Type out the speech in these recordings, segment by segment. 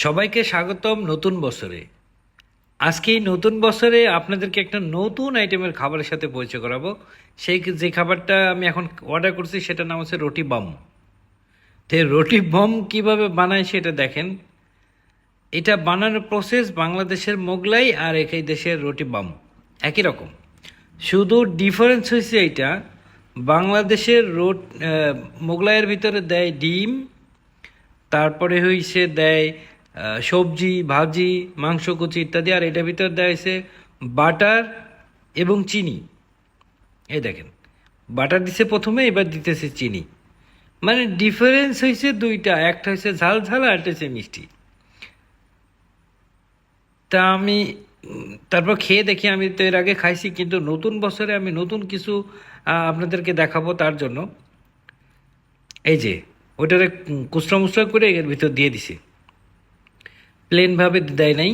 সবাইকে স্বাগতম নতুন বছরে। আজকে এই নতুন বছরে আপনাদেরকে একটা নতুন আইটেমের খাবারের সাথে পরিচয় করাবো। যে খাবারটা আমি এখন অর্ডার করছি সেটার নাম হচ্ছে রুটি বম। তো এই রুটি বম কীভাবে বানায় সেটা দেখেন। এটা বানানোর প্রসেস বাংলাদেশের মোগলাই আর এই দেশের রুটি বম একই রকম, শুধু ডিফারেন্স হয়েছে এইটা বাংলাদেশের মোগলাইয়ের ভিতরে দেয় ডিম, তারপরে হইছে দেয় সবজি ভাজি মাংস কুচি ইত্যাদি, আর এটার ভিতর দেয় হয়েছে বাটার এবং চিনি। এই দেখেন, বাটার দিছে প্রথমে, এবার দিতেছে চিনি। মানে ডিফারেন্স হয়েছে দুইটা, একটা হয়েছে ঝাল ঝাল আর একটা হচ্ছে মিষ্টি। তা আমি তারপর খেয়ে দেখি, আমি তো এর আগে খাইছি, কিন্তু নতুন বছরে আমি নতুন কিছু আপনাদেরকে দেখাবো। তার জন্য এই যে ওইটারে কুচরা মুচরা করে এর ভিতর দিয়ে দিছে, প্লেনভাবে দেয় নাই।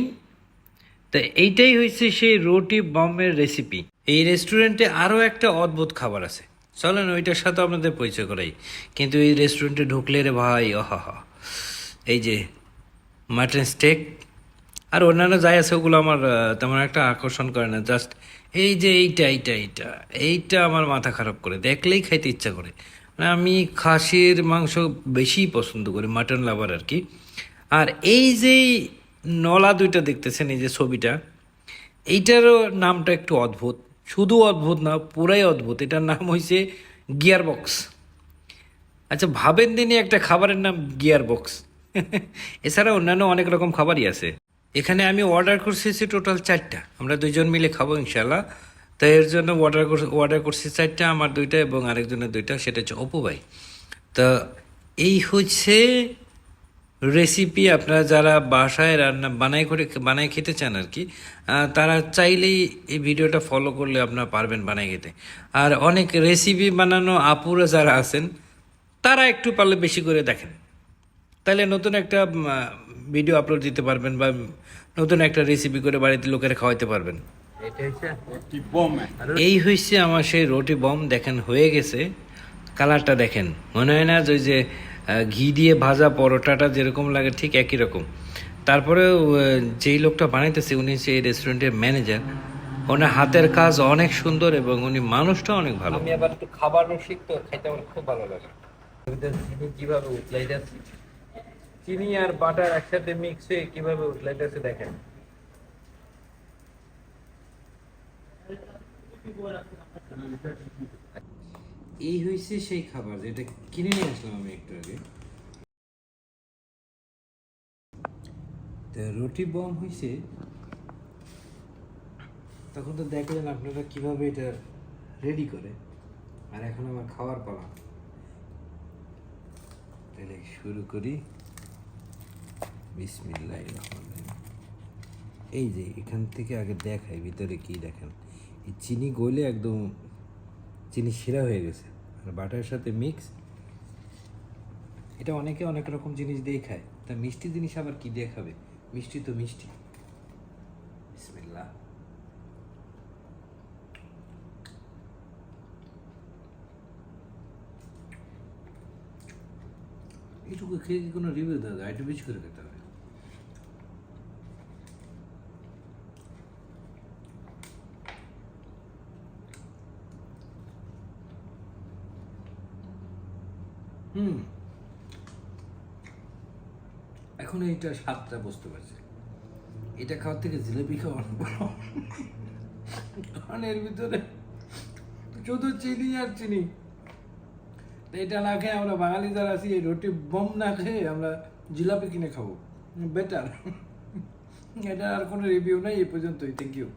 তা এইটাই হয়েছে সেই রুটি বমের রেসিপি। এই রেস্টুরেন্টে আরও একটা অদ্ভুত খাবার আছে, চলেন ওইটার সাথে আপনাদের পরিচয় করাই। কিন্তু এই রেস্টুরেন্টে ঢুকলে রে ভাই, আহা, এই যে মাটন স্টেক আর অন্যান্য যাই আছে ওগুলো আমার তেমন একটা আকর্ষণ করে না। জাস্ট এই যে এইটা আমার মাথা খারাপ করে, দেখলেই খাইতে ইচ্ছা করে। মানে আমি খাসির মাংস বেশি পছন্দ করি, মাটন লাভার আর কি। আর এই যে নলা দুইটা দেখতেছেন, এই যে ছবিটা, এইটারও নামটা একটু অদ্ভুত। শুধু অদ্ভুত না, পুরাই অদ্ভুত। এটার নাম হয়েছে গিয়ার বক্স। আচ্ছা ভাবেন দিনই একটা খাবারের নাম গিয়ার বক্স। এছাড়া অন্যান্য অনেক রকম খাবারই আছে। এখানে আমি অর্ডার করছি টোটাল 4টা, আমরা দুইজন মিলে খাবো ইনশাল্লাহ। তাই এর জন্য অর্ডার করছি 4টা, আমার 2টা এবং আরেকজনের 2টা, সেটা হচ্ছে অপু ভাই। তা এই হচ্ছে রেসিপি। আপনারা যারা বাসায় রান্না বানায় খেতে চান আর কি, তারা চাইলেই এই ভিডিওটা ফলো করলে আপনারা পারবেন বানায় খেতে। আর অনেক রেসিপি বানানো আপুরা যারা আছেন, তারা একটু পারলে বেশি করে দেখেন, তাহলে নতুন একটা ভিডিও আপলোড দিতে পারবেন বা নতুন একটা রেসিপি করে বাড়িতে লোকের খাওয়াইতে পারবেন। এই হয়েছে আমার সেই রুটি বম। দেখেন হয়ে গেছে, কালারটা দেখেন, মনে হয় না ওই যে ঘি দিয়ে ভাজা পরোটাটা যেরকম লাগে ঠিক একই রকম। তারপরে যেই লোকটা বানাইতেছে উনি হচ্ছে এই রেস্টুরেন্টের ম্যানেজার। ওনার হাতের কাজ অনেক সুন্দর এবং উনি মানুষটা অনেক ভালো। আমি আবার একটু খাবার রসিক, তো খাইতে আমার খুব ভালো লাগে। চিনি কিভাবে উতলাই যাচ্ছে, চিনি আর বাটার একসাথে মিক্স হয়ে কিভাবে উতলাইতেছে দেখেন। এই হয়েছে সেই খাবার যেটা কিনে নিয়ে আসলাম আমি একটু আগে। রুটি বম হয়েছে, তখন তো দেখলেন আপনারা কিভাবে এটা রেডি করে। আর এখন আমার খাওয়ার পালা, তাহলে শুরু করি। বিসমিল্লাহির রহমানির রহিম। এই যে এখান থেকে আগে দেখাই ভিতরে কি দেখেন, এই চিনি গলে একদম চিনি শিরা হয়ে গেছে আর বাটারের সাথে মিক্স। এটা অনেকে অনেক রকম জিনিস দিয়ে খায়, তা মিষ্টি জিনিস আবার কি দিয়ে খাবে? মিষ্টি তো মিষ্টি। বিসমিল্লাহ। এইটুকু খেয়ে কি কোনো রিভিউ দেওয়া যায়? একটু বেশি করে খেতে হবে। এখন এইটা স্বাদটা বুঝতে পারছি। এটা খাওয়ার থেকে জিলেপি খাওয়া অনেক ভালো। কারণ এর ভিতরে শুধু চিনি আর চিনি। তো এটা না খেয়ে আমরা বাঙালি যারা আছি, এই রুটি বম না খেয়ে আমরা জিলাপি কিনে খাবো, বেটার। এটা আর কোনো রিভিউ নাই, এই পর্যন্তই। Thank you.